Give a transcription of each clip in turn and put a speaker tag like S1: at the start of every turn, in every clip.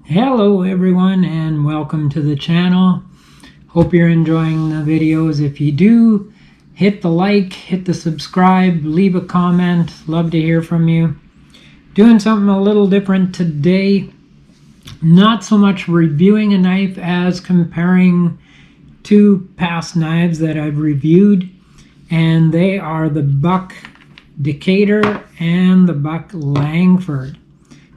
S1: Hello everyone and welcome to the channel. Hope you're enjoying the videos. If you do, hit the like, hit the subscribe, leave a comment. Love to hear from you. Doing something a little different today. Not so much reviewing a knife as comparing two past knives that I've reviewed, and they are the Buck Decatur and the Buck Langford.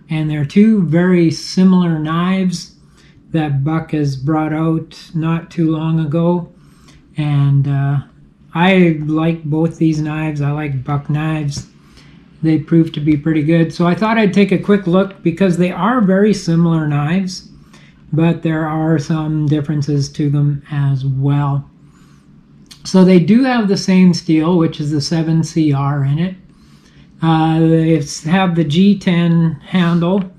S1: And they're two very similar knives that Buck has brought out not too long ago. And I like both these knives. I like Buck knives. They prove to be pretty good. So I thought I'd take a quick look because they are very similar knives, but there are some differences to them as well. So they do have the same steel, which is the 7CR in it. They have the G10 handle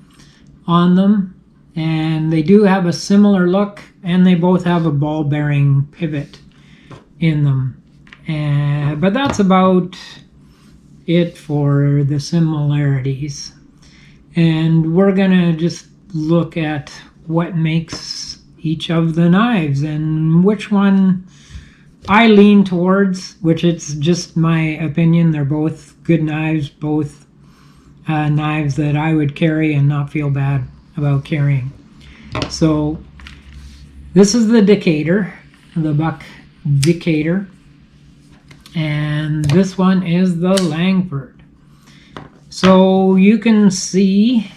S1: on them, and they do have a similar look, and they both have a ball bearing pivot in them. But that's about it for the similarities. And we're gonna just look at what makes each of the knives and which one I lean towards, which it's just my opinion. They're both good knives, both knives that I would carry and not feel bad about carrying. So this is the Decatur, the Buck Decatur, and this one is the Langford. So you can see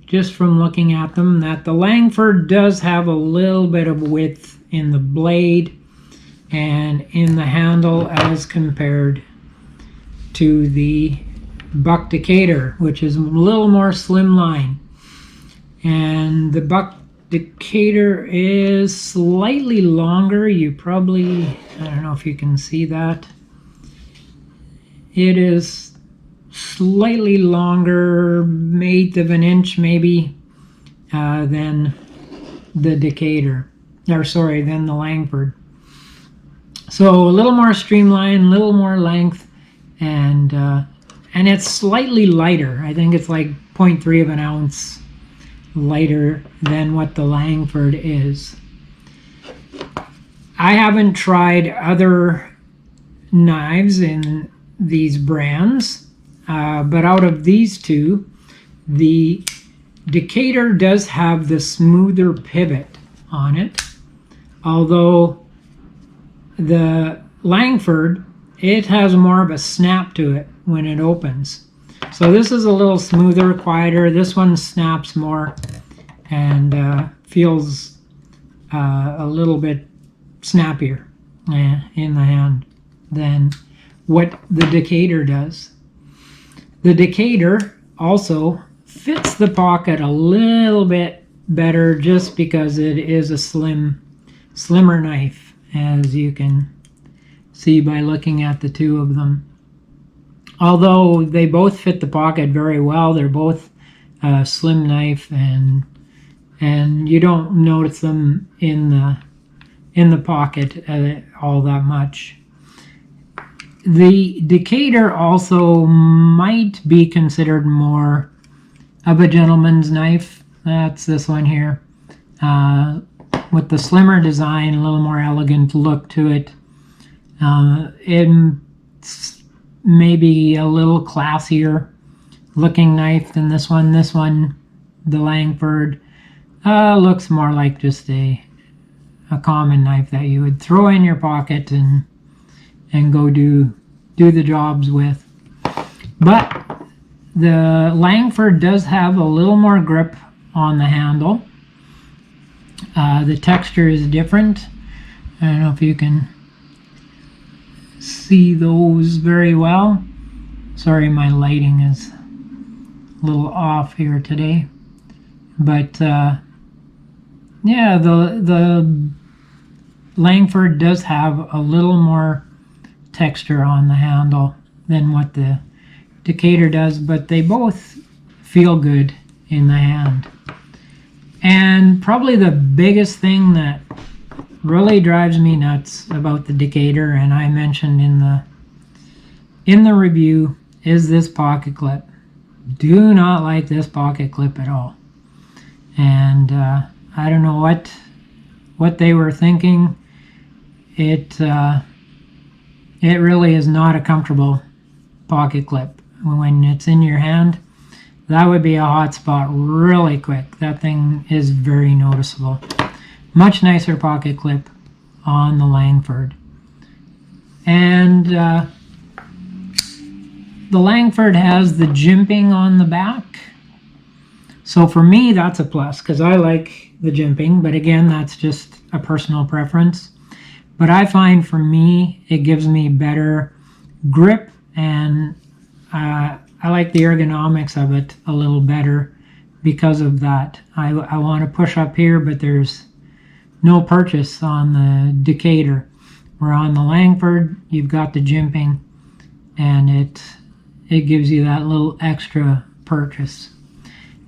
S1: just from looking at them that the Langford does have a little bit of width in the blade and in the handle as compared to the Buck Decatur, which is a little more slimline. And the Buck Decatur is slightly longer. You probably, I don't know if you can see that. It is slightly longer, 1/8 of an inch maybe, than the Decatur, or sorry, than the Langford. So a little more streamlined, a little more length, and it's slightly lighter. I think it's like 0.3 of an ounce lighter than what the Langford is. I haven't tried other knives in these brands, but out of these two, the Decatur does have the smoother pivot on it, although the Langford, it has more of a snap to it when it opens. So this is a little smoother, quieter. This one snaps more and feels a little bit snappier in the hand than what the Decatur does. The Decatur also fits the pocket a little bit better just because it is a slimmer knife, as you can see by looking at the two of them. Although they both fit the pocket very well, they're both a slim knife, and you don't notice them in the pocket all that much. The Decatur also might be considered more of a gentleman's knife. That's this one here. With the slimmer design, a little more elegant look to it. It's maybe a little classier looking knife than this one. This one, the Langford, looks more like just a common knife that you would throw in your pocket and go do the jobs with. But the Langford does have a little more grip on the handle. The texture is different. I don't know if you can see those very well. Sorry, my lighting is a little off here today. But yeah, the Langford does have a little more texture on the handle than what the Decatur does, but they both feel good in the hand. And probably the biggest thing that really drives me nuts about the Decatur, and I mentioned in the review, is this pocket clip. Do not like this pocket clip at all. and I don't know what they were thinking. It really is not a comfortable pocket clip. When it's in your hand, that would be a hot spot really quick. That thing is very noticeable. Much nicer pocket clip on the Langford. And the Langford has the jimping on the back. So for me, that's a plus because I like the jimping, but again, that's just a personal preference. But I find for me, it gives me better grip, and I like the ergonomics of it a little better because of that. I want to push up here, but there's no purchase on the Decatur. Where on the Langford, you've got the jimping, and it gives you that little extra purchase.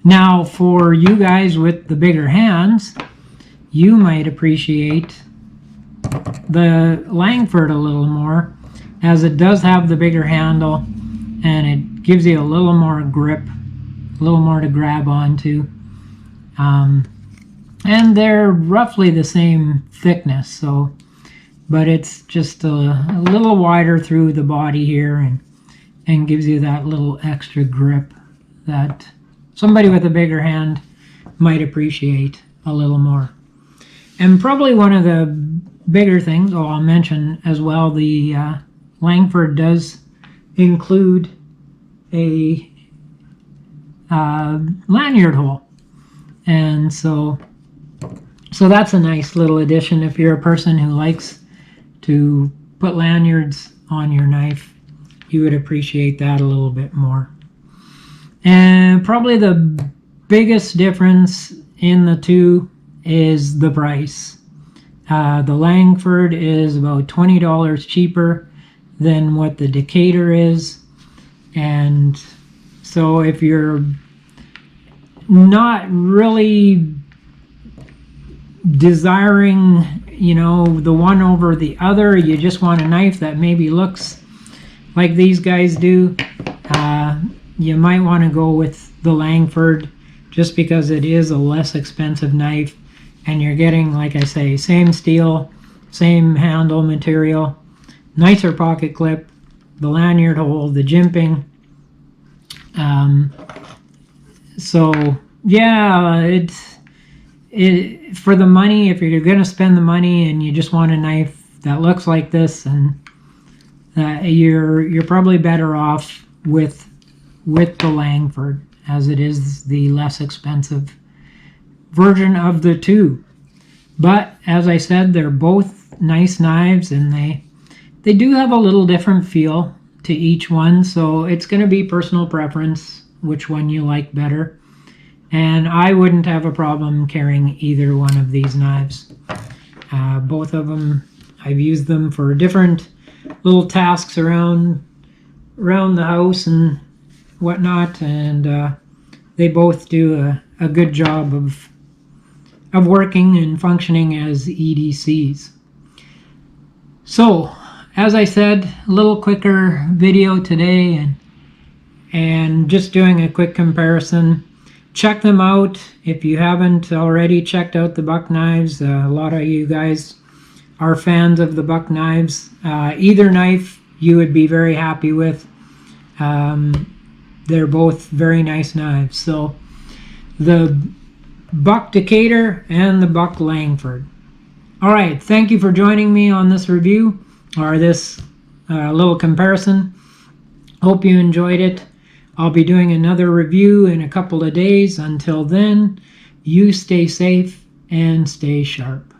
S1: Now, for you guys with the bigger hands, you might appreciate the Langford a little more, as it does have the bigger handle, and it gives you a little more grip, a little more to grab onto. And they're roughly the same thickness, but it's just a little wider through the body here, and gives you that little extra grip that somebody with a bigger hand might appreciate a little more. And probably one of the bigger things, I'll mention as well, the Langford does include a lanyard hole, and so that's a nice little addition if you're a person who likes to put lanyards on your knife. You would appreciate that a little bit more. And probably the biggest difference in the two is the price. The Langford is about $20 cheaper than what the Decatur is, and so if you're not really desiring, the one over the other, you just want a knife that maybe looks like these guys do, you might want to go with the Langford just because it is a less expensive knife, and you're getting, like I say, same steel, same handle material, nicer pocket clip, the lanyard hole, the jimping. So yeah, it for the money, if you're going to spend the money and you just want a knife that looks like this, and you're probably better off with the Langford, as it is the less expensive version of the two. But as I said, they're both nice knives, and they do have a little different feel to each one, so it's going to be personal preference which one you like better. And I wouldn't have a problem carrying either one of these knives. Both of them, I've used them for different little tasks around the house and whatnot, and they both do a good job of working and functioning as EDCs. So, as I said, a little quicker video today, and just doing a quick comparison. Check them out if you haven't already checked out the buck knives. A lot of you guys are fans of the buck knives. Either knife you would be very happy with. They're both very nice knives. So the buck Decatur and the buck Langford. All right, thank you for joining me on this review, or this little comparison. Hope you enjoyed it. I'll be doing another review in a couple of days. Until then, you stay safe and stay sharp.